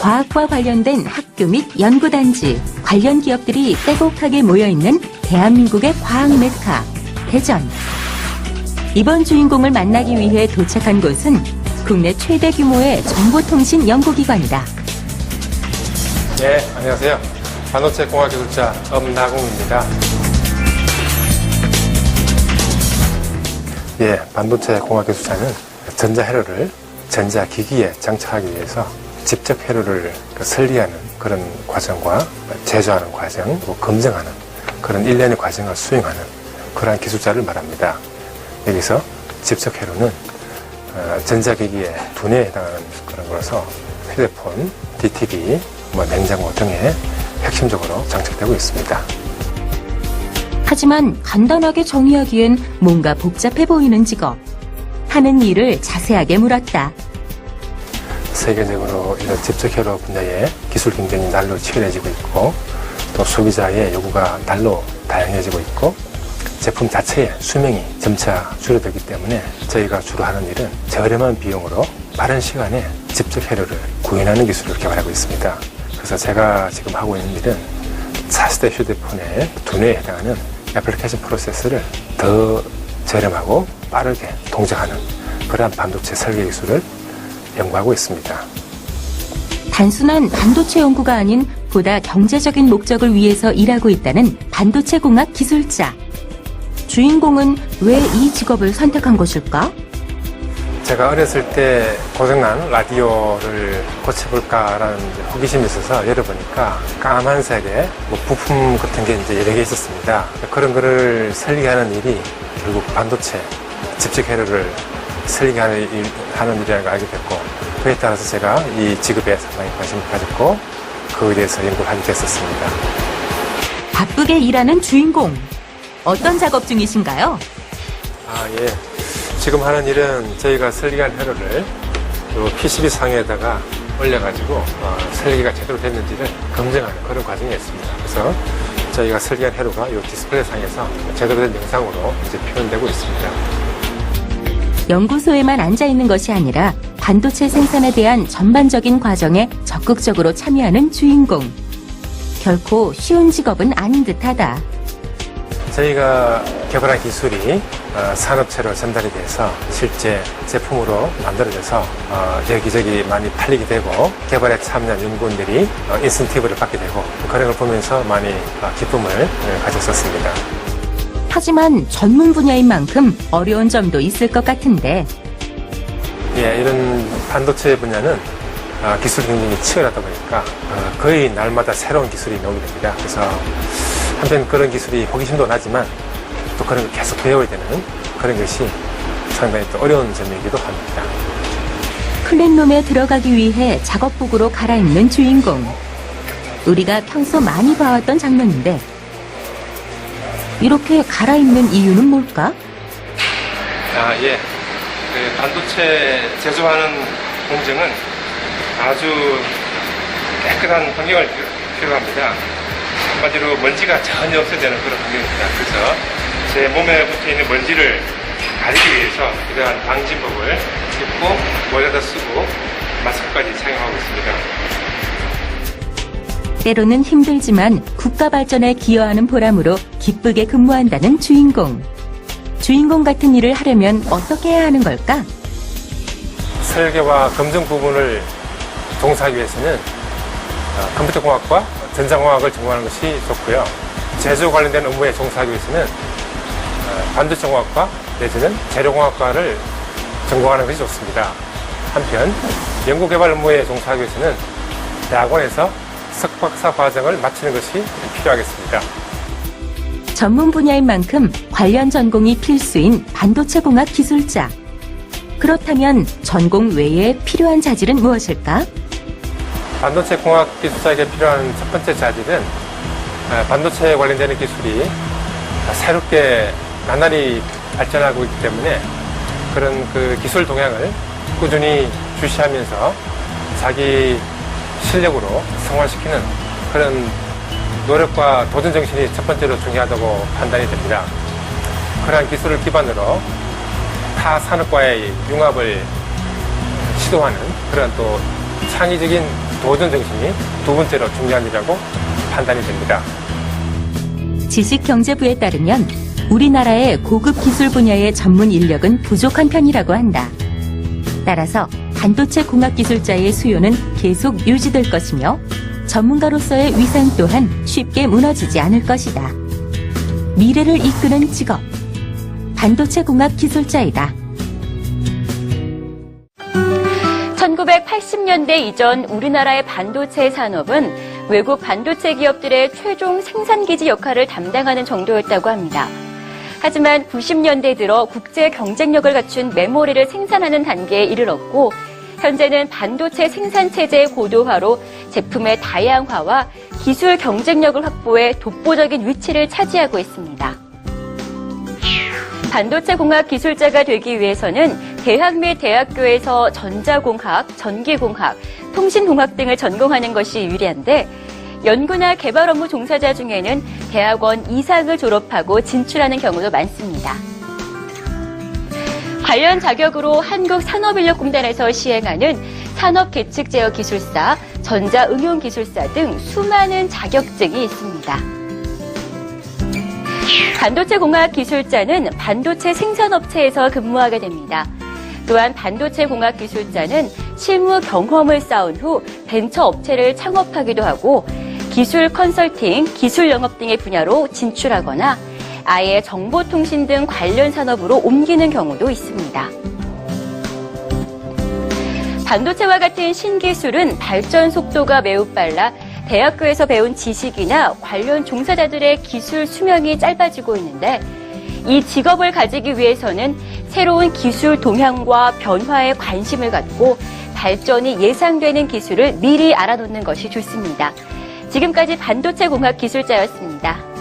과학과 관련된 학교 및 연구단지, 관련 기업들이 빼곡하게 모여있는 대한민국의 과학 메카, 대전. 이번 주인공을 만나기 위해 도착한 곳은 국내 최대 규모의 정보통신 연구기관이다. 네, 안녕하세요. 반도체 공학기술자 엄나공입니다. 예, 반도체 공학기술자는 전자회로를 전자기기에 장착하기 위해서 직접 회로를 설리하는 그런 과정과 제조하는 과정, 검증하는 그런 일련의 과정을 수행하는 그러한 기술자를 말합니다. 여기서 직접 회로는 전자기기의 두뇌에 해당하는 그런 거라서 휴대폰, DTV, 냉장고 등에 핵심적으로 장착되고 있습니다. 하지만 간단하게 정의하기엔 뭔가 복잡해 보이는 직업. 하는 일을 자세하게 물었다. 세계적으로 이런 집적회로 분야의 기술 경쟁이 날로 치열해지고 있고, 또 소비자의 요구가 날로 다양해지고 있고, 제품 자체의 수명이 점차 줄어들기 때문에 저희가 주로 하는 일은 저렴한 비용으로 빠른 시간에 집적회로를 구현하는 기술을 개발하고 있습니다. 그래서 제가 지금 하고 있는 일은 차세대 휴대폰의 두뇌에 해당하는 애플리케이션 프로세스를 더 저렴하고 빠르게 동작하는 그러한 반도체 설계 기술을 연구하고 있습니다. 단순한 반도체 연구가 아닌 보다 경제적인 목적을 위해서 일하고 있다는 반도체 공학 기술자. 주인공은 왜 이 직업을 선택한 것일까? 제가 어렸을 때 고장난 라디오를 고쳐볼까라는 호기심이 있어서 열어보니까 까만색의 부품 같은 게 이제 여러 개 있었습니다. 그런 거를 설계하는 일이 결국 반도체 집적회로를 설계하는 일이라는 걸 알게 됐고, 그에 따라서 제가 이 직업에 상당히 관심을 가졌고 그에 대해서 연구를 하게 됐었습니다. 바쁘게 일하는 주인공. 어떤 작업 중이신가요? 예. 지금 하는 일은 저희가 설계한 회로를 PCB 상에다가 올려가지고 설계가 제대로 됐는지를 검증하는 그런 과정이 있습니다. 그래서 저희가 설계한 회로가 이 디스플레이 상에서 제대로 된 영상으로 이제 표현되고 있습니다. 연구소에만 앉아 있는 것이 아니라 반도체 생산에 대한 전반적인 과정에 적극적으로 참여하는 주인공. 결코 쉬운 직업은 아닌 듯하다. 저희가 개발한 기술이 산업체로 전달이 돼서 실제 제품으로 만들어져서 여기저기 많이 팔리게 되고, 개발에 참여한 연구원들이 인센티브를 받게 되고, 그런 걸 보면서 많이 기쁨을 가졌었습니다. 하지만 전문 분야인 만큼 어려운 점도 있을 것 같은데. 예, 이런 반도체 분야는 기술 경쟁이 치열하다 보니까 거의 날마다 새로운 기술이 나오게 됩니다. 그래서 한편 그런 기술이 호기심도 나지만 또 그런 걸 계속 배워야 되는 그런 것이 상당히 또 어려운 점이기도 합니다. 클린룸에 들어가기 위해 작업복으로 갈아입는 주인공. 우리가 평소 많이 봐왔던 장면인데 이렇게 갈아입는 이유는 뭘까? 예. 그 반도체 제조하는 공정은 아주 깨끗한 환경을 필요합니다. 한마디로 먼지가 전혀 없어야 되는 그런 환경입니다. 그래서 제 몸에 붙어 있는 먼지를 가리기 위해서 이러한 방진복을 입고 모자도 쓰고 마스크까지 착용하고 있습니다. 때로는 힘들지만 국가 발전에 기여하는 보람으로 기쁘게 근무한다는 주인공. 주인공 같은 일을 하려면 어떻게 해야 하는 걸까? 설계와 검증 부분을 종사하기 위해서는 컴퓨터공학과 전자공학을 전공하는 것이 좋고요. 제조 관련된 업무에 종사하기 위해서는 반도체공학과 내지는 재료공학과를 전공하는 것이 좋습니다. 한편 연구개발 업무에 종사하기 위해서는 대학원에서 석박사 과정을 마치는 것이 필요하겠습니다. 전문 분야인 만큼 관련 전공이 필수인 반도체 공학 기술자. 그렇다면 전공 외에 필요한 자질은 무엇일까? 반도체 공학 기술자에게 필요한 첫 번째 자질은 반도체에 관련되는 기술이 새롭게 나날이 발전하고 있기 때문에 그런 그 기술 동향을 꾸준히 주시하면서 자기 실력으로 성화시키는 그런 노력과 도전 정신이 첫 번째로 중요하다고 판단이 됩니다. 그러한 기술을 기반으로 타 산업과의 융합을 시도하는 그런 또 창의적인 도전 정신이 두 번째로 중요한 일이라고 판단이 됩니다. 지식경제부에 따르면 우리나라의 고급 기술 분야의 전문 인력은 부족한 편이라고 한다. 따라서 반도체 공학 기술자의 수요는 계속 유지될 것이며 전문가로서의 위상 또한 쉽게 무너지지 않을 것이다. 미래를 이끄는 직업, 반도체 공학 기술자이다. 1980년대 이전 우리나라의 반도체 산업은 외국 반도체 기업들의 최종 생산기지 역할을 담당하는 정도였다고 합니다. 하지만 90년대 들어 국제 경쟁력을 갖춘 메모리를 생산하는 단계에 이르렀고 현재는 반도체 생산체제의 고도화로 제품의 다양화와 기술 경쟁력을 확보해 독보적인 위치를 차지하고 있습니다. 반도체 공학 기술자가 되기 위해서는 대학 및 대학교에서 전자공학, 전기공학, 통신공학 등을 전공하는 것이 유리한데 연구나 개발 업무 종사자 중에는 대학원 이상을 졸업하고 진출하는 경우도 많습니다. 관련 자격으로 한국산업인력공단에서 시행하는 산업계측제어기술사, 전자응용기술사 등 수많은 자격증이 있습니다. 반도체 공학 기술자는 반도체 생산업체에서 근무하게 됩니다. 또한 반도체 공학 기술자는 실무 경험을 쌓은 후 벤처 업체를 창업하기도 하고 기술 컨설팅, 기술 영업 등의 분야로 진출하거나 아예 정보통신 등 관련 산업으로 옮기는 경우도 있습니다. 반도체와 같은 신기술은 발전 속도가 매우 빨라 대학교에서 배운 지식이나 관련 종사자들의 기술 수명이 짧아지고 있는데 이 직업을 가지기 위해서는 새로운 기술 동향과 변화에 관심을 갖고 발전이 예상되는 기술을 미리 알아놓는 것이 좋습니다. 지금까지 반도체 공학 기술자였습니다.